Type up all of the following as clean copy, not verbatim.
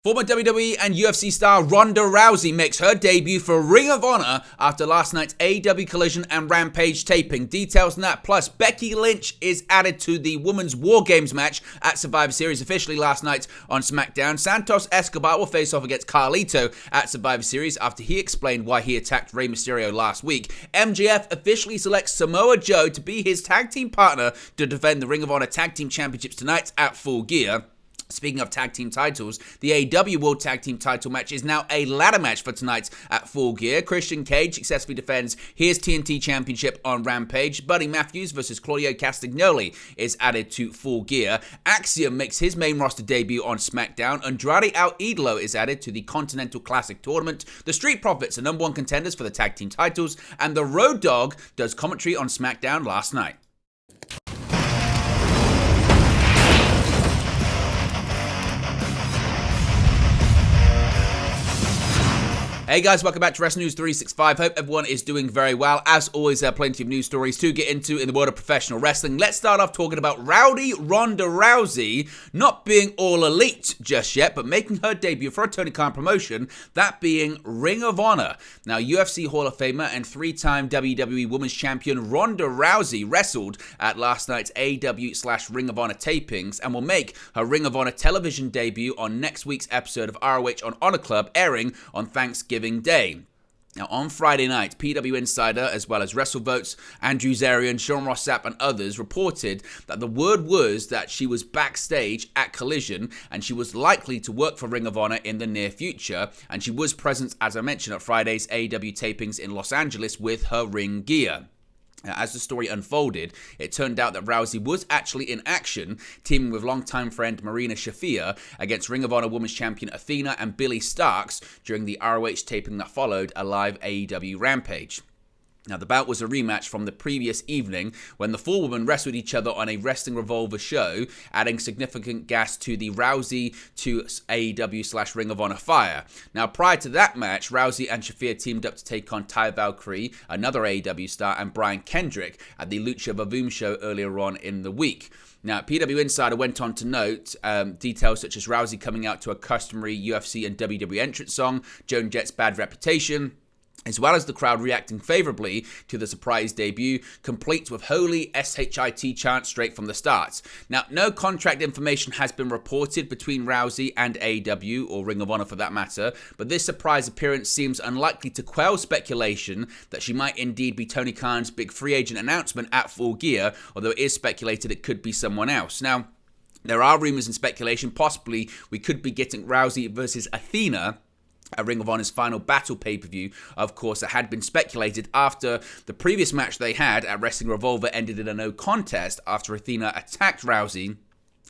Former WWE and UFC star Ronda Rousey makes her debut for Ring of Honor after last night's AEW Collision and Rampage taping. Details on that, plus Becky Lynch is added to the Women's War Games match at Survivor Series officially last night on SmackDown. Santos Escobar will face off against Carito at Survivor Series after he explained why he attacked Rey Mysterio last week. MJF officially selects Samoa Joe to be his tag team partner to defend the Ring of Honor Tag Team Championships tonight at Full Gear. Speaking of tag team titles, the AEW World Tag Team title match is now a ladder match for tonight at Full Gear. Christian Cage successfully defends his TNT Championship on Rampage. Buddy Matthews versus Claudio Castagnoli is added to Full Gear. Axiom makes his main roster debut on SmackDown. Andrade El Idolo is added to the Continental Classic Tournament. The Street Profits are number one contenders for the tag team titles. And the Road Dogg does commentary on SmackDown last night. Hey guys, welcome back to Wrestling News 365. Hope everyone is doing very well. As always, there are plenty of news stories to get into in the world of professional wrestling. Let's start off talking about Rowdy Ronda Rousey not being all elite just yet, but making her debut for a Tony Khan promotion, that being Ring of Honor. Now, UFC Hall of Famer and three-time WWE Women's Champion Ronda Rousey wrestled at last night's AEW/Ring of Honor tapings and will make her Ring of Honor television debut on next week's episode of ROH on Honor Club, airing on Thanksgiving Day. Now, on Friday night, PW Insider, as well as WrestleVotes, Andrew Zarian, Sean Ross Sapp, and others reported that the word was that she was backstage at Collision and she was likely to work for Ring of Honor in the near future. And she was present, as I mentioned, at Friday's AEW tapings in Los Angeles with her ring gear. Now, as the story unfolded, it turned out that Rousey was actually in action, teaming with longtime friend Marina Shafir against Ring of Honor Women's Champion Athena and Billy Starks during the ROH taping that followed a live AEW Rampage. Now, the bout was a rematch from the previous evening when the four women wrestled each other on a Wrestling Revolver show, adding significant gas to the Rousey to AEW/Ring of Honor fire. Now, prior to that match, Rousey and Shafir teamed up to take on Ty Valkyrie, another AEW star, and Brian Kendrick at the Lucha Vavoom show earlier on in the week. Now, PW Insider went on to note details such as Rousey coming out to a customary UFC and WWE entrance song, Joan Jett's Bad Reputation, as well as the crowd reacting favorably to the surprise debut, complete with holy SHIT chants straight from the start. Now, no contract information has been reported between Rousey and AEW, or Ring of Honor for that matter, but this surprise appearance seems unlikely to quell speculation that she might indeed be Tony Khan's big free agent announcement at Full Gear, although it is speculated it could be someone else. Now, there are rumors and speculation, possibly we could be getting Rousey versus Athena at Ring of Honor's final battle pay-per-view. Of course, it had been speculated after the previous match they had at Wrestling Revolver ended in a no contest after Athena attacked Rousey,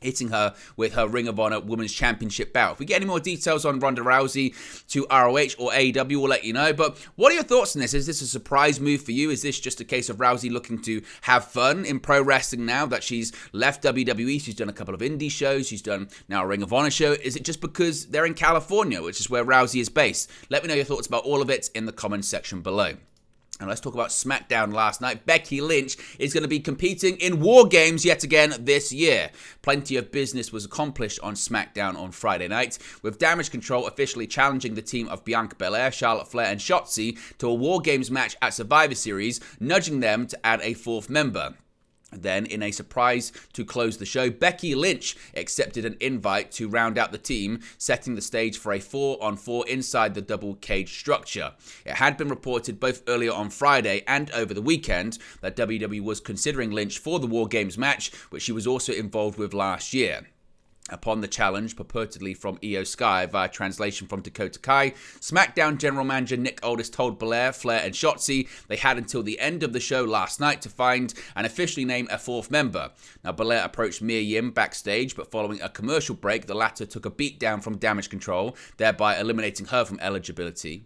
hitting her with her Ring of Honor Women's Championship bout. If we get any more details on Ronda Rousey to ROH or AEW, we'll let you know. But what are your thoughts on this? Is this a surprise move for you? Is this just a case of Rousey looking to have fun in pro wrestling now that she's left WWE? She's done a couple of indie shows. She's done now a Ring of Honor show. Is it just because they're in California, which is where Rousey is based? Let me know your thoughts about all of it in the comments section below. And let's talk about SmackDown last night. Becky Lynch is going to be competing in War Games yet again this year. Plenty of business was accomplished on SmackDown on Friday night, with Damage Control officially challenging the team of Bianca Belair, Charlotte Flair, and Shotzi to a War Games match at Survivor Series, nudging them to add a fourth member. Then, in a surprise to close the show, Becky Lynch accepted an invite to round out the team, setting the stage for a 4-on-4 inside the double cage structure. It had been reported both earlier on Friday and over the weekend that WWE was considering Lynch for the War Games match, which she was also involved with last year. Upon the challenge, purportedly from Io Sky via translation from Dakota Kai, SmackDown General Manager Nick Aldis told Belair, Flair, and Shotzi they had until the end of the show last night to find and officially name a fourth member. Now, Belair approached Mia Yim backstage, but following a commercial break, the latter took a beat down from Damage Control, thereby eliminating her from eligibility.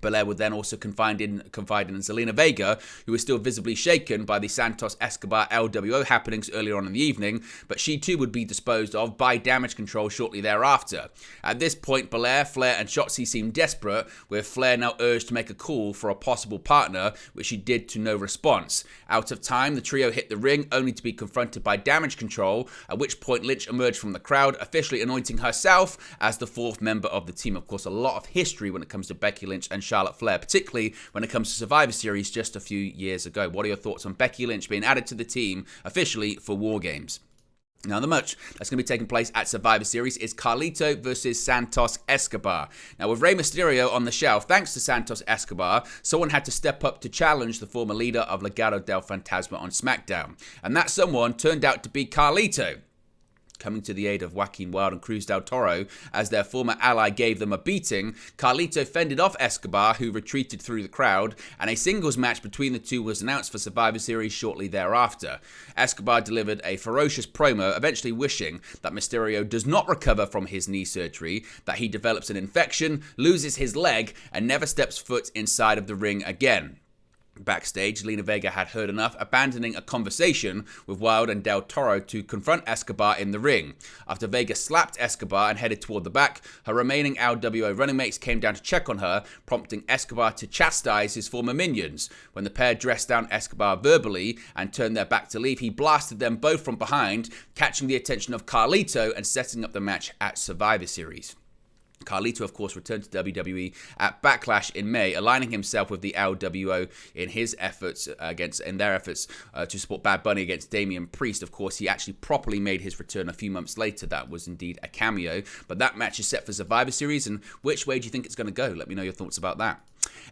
Belair would then also confide in Zelina Vega, who was still visibly shaken by the Santos Escobar LWO happenings earlier on in the evening, but she too would be disposed of by Damage Control shortly thereafter. At this point, Belair, Flair and Shotzi seemed desperate, with Flair now urged to make a call for a possible partner, which she did to no response. Out of time, the trio hit the ring, only to be confronted by Damage Control, at which point Lynch emerged from the crowd, officially anointing herself as the fourth member of the team. Of course, a lot of history when it comes to Becky Lynch and Charlotte Flair, particularly when it comes to Survivor Series just a few years ago. What are your thoughts on Becky Lynch being added to the team officially for War Games? Now, the match that's going to be taking place at Survivor Series is Carito versus Santos Escobar. Now, with Rey Mysterio on the shelf, thanks to Santos Escobar, someone had to step up to challenge the former leader of Legado del Fantasma on SmackDown. And that someone turned out to be Carito. Coming to the aid of Joaquin Wilde and Cruz del Toro as their former ally gave them a beating, Carlito fended off Escobar, who retreated through the crowd, and a singles match between the two was announced for Survivor Series shortly thereafter. Escobar delivered a ferocious promo, eventually wishing that Mysterio does not recover from his knee surgery, that he develops an infection, loses his leg, and never steps foot inside of the ring again. Backstage, Zelina Vega had heard enough, abandoning a conversation with Wilde and Del Toro to confront Escobar in the ring. After Vega slapped Escobar and headed toward the back, her remaining LWO running mates came down to check on her, prompting Escobar to chastise his former minions. When the pair dressed down Escobar verbally and turned their back to leave, he blasted them both from behind, catching the attention of Carlito and setting up the match at Survivor Series. Carlito, of course, returned to WWE at Backlash in May, aligning himself with the LWO in their efforts to support Bad Bunny against Damian Priest. Of course, he actually properly made his return a few months later. That was indeed a cameo. But that match is set for Survivor Series, and which way do you think it's going to go? Let me know your thoughts about that.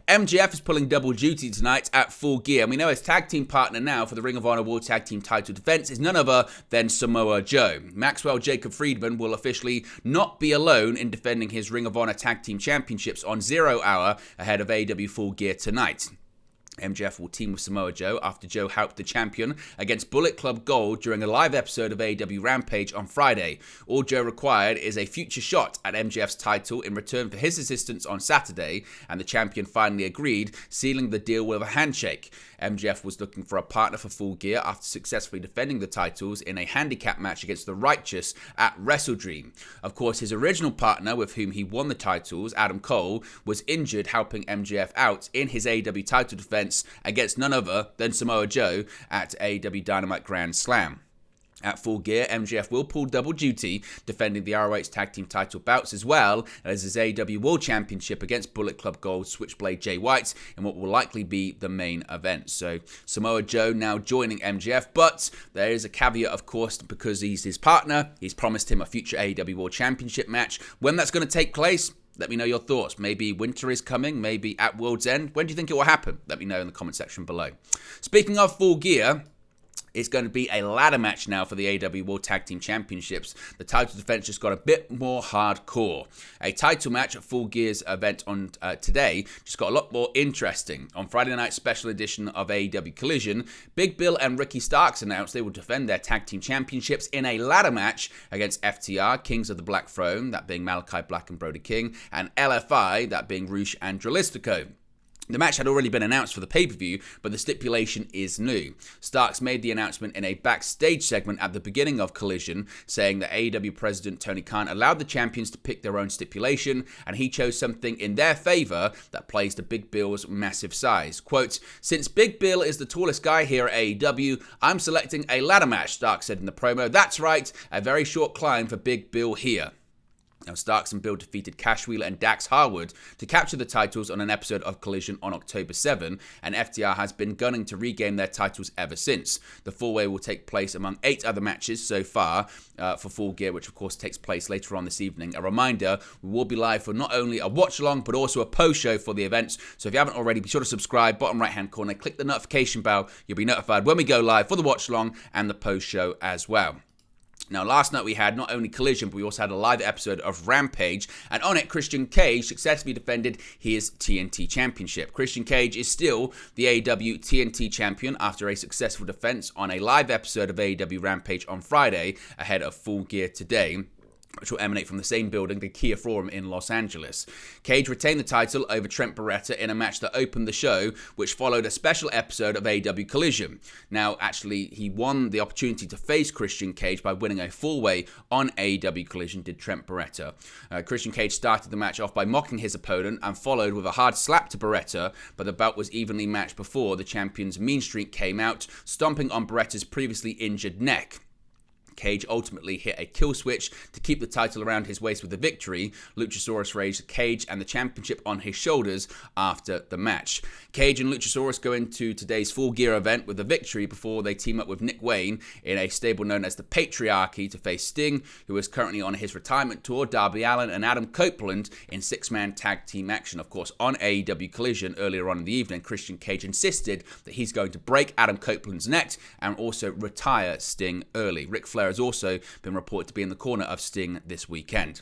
MJF is pulling double duty tonight at Full Gear, and we know his tag team partner now for the Ring of Honor World Tag Team title defense is none other than Samoa Joe. Maxwell Jacob Friedman will officially not be alone in defending his Ring of Honor Tag Team Championships on 0 Hour ahead of AEW Full Gear tonight. MJF will team with Samoa Joe after Joe helped the champion against Bullet Club Gold during a live episode of AEW Rampage on Friday. All Joe required is a future shot at MJF's title in return for his assistance on Saturday, and the champion finally agreed, sealing the deal with a handshake. MJF was looking for a partner for Full Gear after successfully defending the titles in a handicap match against the Righteous at WrestleDream. Of course, his original partner with whom he won the titles, Adam Cole, was injured helping MJF out in his AEW title defense against none other than Samoa Joe at AEW Dynamite Grand Slam. At Full Gear, MJF will pull double duty, defending the ROH Tag Team title bouts as well as his AEW World Championship against Bullet Club Gold Switchblade Jay White in what will likely be the main event. So Samoa Joe now joining MJF, but there is a caveat, of course, because he's his partner. He's promised him a future AEW World Championship match. When that's going to take place, let me know your thoughts. Maybe winter is coming, maybe at World's End. When do you think it will happen? Let me know in the comment section below. Speaking of Full Gear, it's going to be a ladder match now for the AEW World Tag Team Championships. The title defense just got a bit more hardcore. A title match at Full Gear's event on today just got a lot more interesting. On Friday night's special edition of AEW Collision, Big Bill and Ricky Starks announced they will defend their Tag Team Championships in a ladder match against FTR, Kings of the Black Throne, that being Malachi Black and Brody King, and LFI, that being Rush and Dralistico. The match had already been announced for the pay-per-view, but the stipulation is new. Starks made the announcement in a backstage segment at the beginning of Collision, saying that AEW President Tony Khan allowed the champions to pick their own stipulation, and he chose something in their favor that plays to Big Bill's massive size. Quote, "Since Big Bill is the tallest guy here at AEW, I'm selecting a ladder match," Starks said in the promo. "That's right, a very short climb for Big Bill here." Now, Starks and Bill defeated Cash Wheeler and Dax Harwood to capture the titles on an episode of Collision on October 7, and FTR has been gunning to regain their titles ever since. The four-way will take place among 8 other matches so far for Full Gear, which of course takes place later on this evening. A reminder, we will be live for not only a watch-along, but also a post-show for the events. So if you haven't already, be sure to subscribe, bottom right-hand corner, click the notification bell. You'll be notified when we go live for the watch-along and the post-show as well. Now, last night we had not only Collision, but we also had a live episode of Rampage, and on it, Christian Cage successfully defended his TNT Championship. Christian Cage is still the AEW TNT Champion after a successful defense on a live episode of AEW Rampage on Friday ahead of Full Gear today. which will emanate from the same building, the Kia Forum in Los Angeles. Cage retained the title over Trent Beretta in a match that opened the show, which followed a special episode of AEW Collision. Now, actually, he won the opportunity to face Christian Cage by winning a four-way on AEW Collision, did Trent Beretta. Christian Cage started the match off by mocking his opponent and followed with a hard slap to Beretta, but the bout was evenly matched before the champion's mean streak came out, stomping on Beretta's previously injured neck. Cage ultimately hit a kill switch to keep the title around his waist with the victory. Luchasaurus raised Cage and the championship on his shoulders after the match. Cage and Luchasaurus go into today's Full Gear event with a victory before they team up with Nick Wayne in a stable known as the Patriarchy to face Sting, who is currently on his retirement tour, Darby Allin and Adam Copeland in six-man tag team action. Of course, on AEW Collision earlier on in the evening, Christian Cage insisted that he's going to break Adam Copeland's neck and also retire Sting early. Ric Flair has also been reported to be in the corner of Sting this weekend.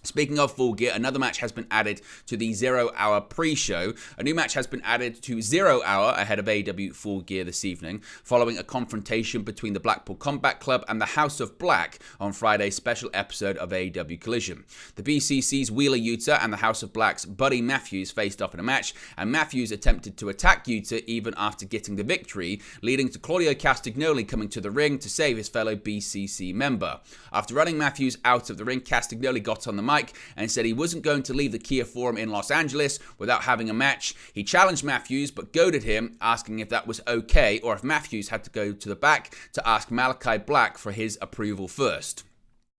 Speaking of Full Gear, another match has been added to the 0 Hour pre-show. A new match has been added to 0 Hour ahead of AEW Full Gear this evening, following a confrontation between the Blackpool Combat Club and the House of Black on Friday's special episode of AEW Collision. The BCC's Wheeler Yuta and the House of Black's Buddy Matthews faced off in a match, and Matthews attempted to attack Yuta even after getting the victory, leading to Claudio Castagnoli coming to the ring to save his fellow BCC member. After running Matthews out of the ring, Castagnoli got on the mic and said he wasn't going to leave the Kia Forum in Los Angeles without having a match. He challenged Matthews but goaded him, asking if that was okay or if Matthews had to go to the back to ask Malachi Black for his approval first.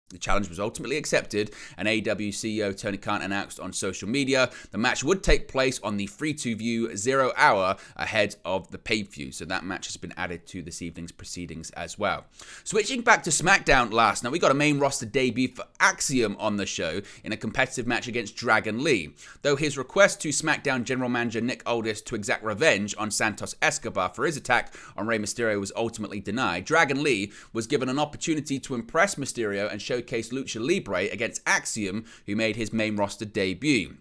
The challenge was ultimately accepted, and AEW CEO Tony Khan announced on social media the match would take place on the free-to-view 0 Hour ahead of the pay-per-view. So that match has been added to this evening's proceedings as well. Switching back to SmackDown last night, we got a main roster debut for Axiom on the show in a competitive match against Dragon Lee. Though his request to SmackDown General Manager Nick Aldis to exact revenge on Santos Escobar for his attack on Rey Mysterio was ultimately denied, Dragon Lee was given an opportunity to impress Mysterio and showcase Lucha Libre against Axiom, who made his main roster debut.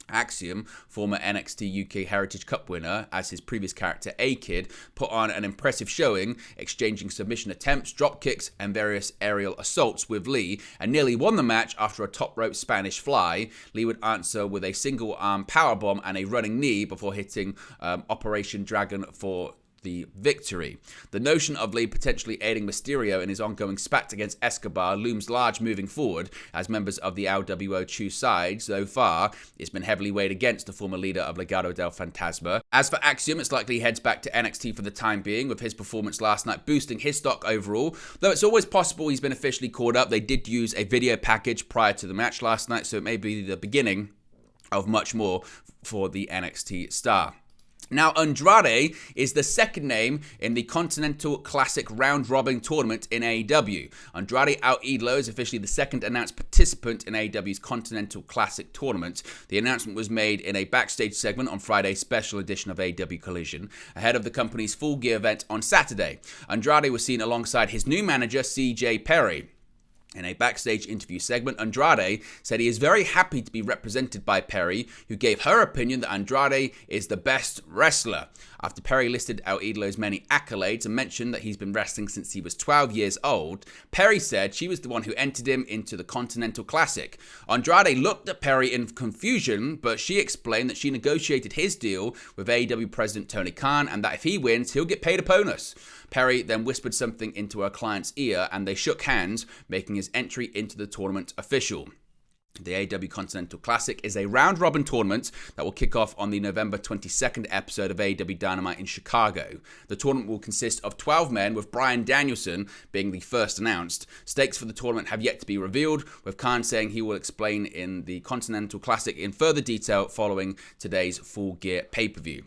Axiom, former NXT UK Heritage Cup winner, as his previous character A-Kid, put on an impressive showing, exchanging submission attempts, drop kicks, and various aerial assaults with Lee, and nearly won the match after a top rope Spanish fly. Lee would answer with a single arm powerbomb and a running knee before hitting Operation Dragon for the victory. The notion of Lee potentially aiding Mysterio in his ongoing spat against Escobar looms large moving forward, as members of the LWO choose sides. So far, it's been heavily weighed against the former leader of Legado del Fantasma. As for Axiom, it's likely he heads back to NXT for the time being, with his performance last night boosting his stock overall. Though it's always possible he's been officially called up, they did use a video package prior to the match last night, so it may be the beginning of much more for the NXT star. Now, Andrade is the second name in the Continental Classic round-robin tournament in AEW. Andrade out Idolo is officially the second announced participant in AEW's Continental Classic tournament. The announcement was made in a backstage segment on Friday's special edition of AEW Collision, ahead of the company's Full Gear event on Saturday. Andrade was seen alongside his new manager, CJ Perry. In a backstage interview segment, Andrade said he is very happy to be represented by Perry, who gave her opinion that Andrade is the best wrestler. After Perry listed out Idolo's many accolades and mentioned that he's been wrestling since he was 12 years old, Perry said she was the one who entered him into the Continental Classic. Andrade looked at Perry in confusion, but she explained that she negotiated his deal with AEW President Tony Khan and that if he wins, he'll get paid a bonus. Perry then whispered something into her client's ear and they shook hands, making his entry into the tournament official. The AEW Continental Classic is a round-robin tournament that will kick off on the November 22nd episode of AEW Dynamite in Chicago. The tournament will consist of 12 men, with Bryan Danielson being the first announced. Stakes for the tournament have yet to be revealed, with Khan saying he will explain in the Continental Classic in further detail following today's Full Gear pay-per-view.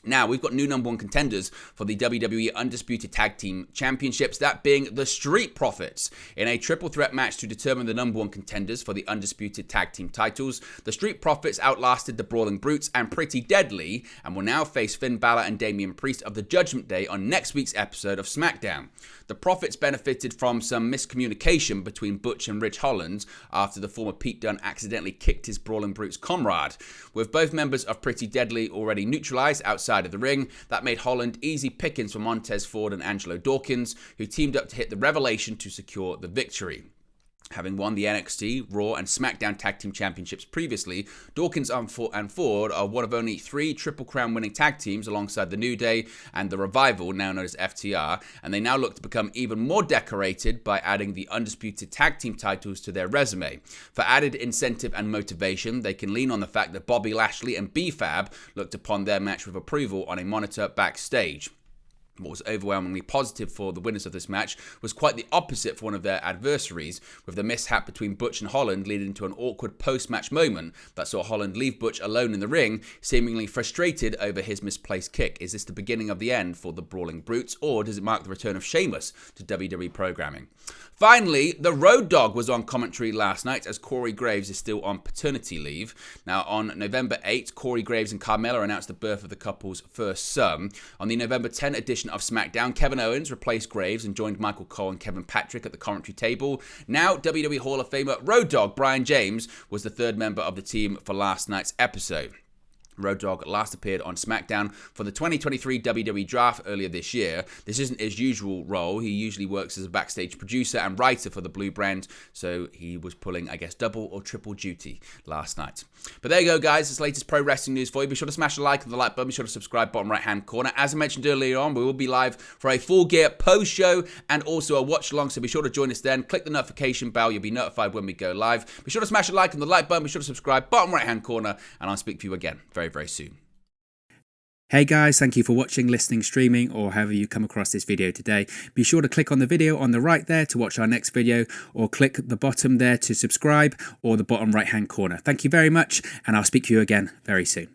Now, we've got new number one contenders for the WWE Undisputed Tag Team Championships, that being the Street Profits. In a triple threat match to determine the number one contenders for the Undisputed Tag Team titles, the Street Profits outlasted the Brawling Brutes and Pretty Deadly, and will now face Finn Balor and Damian Priest of the Judgment Day on next week's episode of SmackDown. The Profits benefited from some miscommunication between Butch and Ridge Holland after the former Pete Dunne accidentally kicked his Brawling Brutes comrade. With both members of Pretty Deadly already neutralized outside of the ring, that made Holland easy pickings for Montez Ford and Angelo Dawkins, who teamed up to hit the Revelation to secure the victory. Having won the NXT, Raw, and SmackDown Tag Team Championships previously, Dawkins and Ford are one of only 3 Triple Crown winning tag teams alongside the New Day and the Revival, now known as FTR, and they now look to become even more decorated by adding the Undisputed Tag Team titles to their resume. For added incentive and motivation, they can lean on the fact that Bobby Lashley and B-Fab looked upon their match with approval on a monitor backstage. What was overwhelmingly positive for the winners of this match was quite the opposite for one of their adversaries, with the mishap between Butch and Holland leading to an awkward post-match moment that saw Holland leave Butch alone in the ring, seemingly frustrated over his misplaced kick. Is this the beginning of the end for the Brawling Brutes, or does it mark the return of Sheamus to WWE programming? Finally, the Road Dogg was on commentary last night as Corey Graves is still on paternity leave. Now, on November 8, Corey Graves and Carmella announced the birth of the couple's first son. On the November 10 edition of SmackDown, Kevin Owens replaced Graves and joined Michael Cole and Kevin Patrick at the commentary table. Now, WWE Hall of Famer Road Dogg Brian James was the third member of the team for last night's episode. Road Dogg last appeared on SmackDown for the 2023 WWE Draft earlier this year. This isn't his usual role. He usually works as a backstage producer and writer for the Blue brand, so he was pulling, I guess, double or triple duty last night. But there you go, guys. It's the latest pro wrestling news for you. Be sure to smash the like and the like button. Be sure to subscribe, bottom right-hand corner. As I mentioned earlier on, we will be live for a Full Gear post-show and also a watch-along, so be sure to join us then. Click the notification bell. You'll be notified when we go live. Be sure to smash the like and the like button. Be sure to subscribe, bottom right-hand corner, and I'll speak to you again very soon. Hey guys, thank you for watching, listening, streaming, or however you come across this video today. Be sure to click on the video on the right there to watch our next video, or click the bottom there to subscribe, or the bottom right hand corner. Thank you very much, and I'll speak to you again very soon.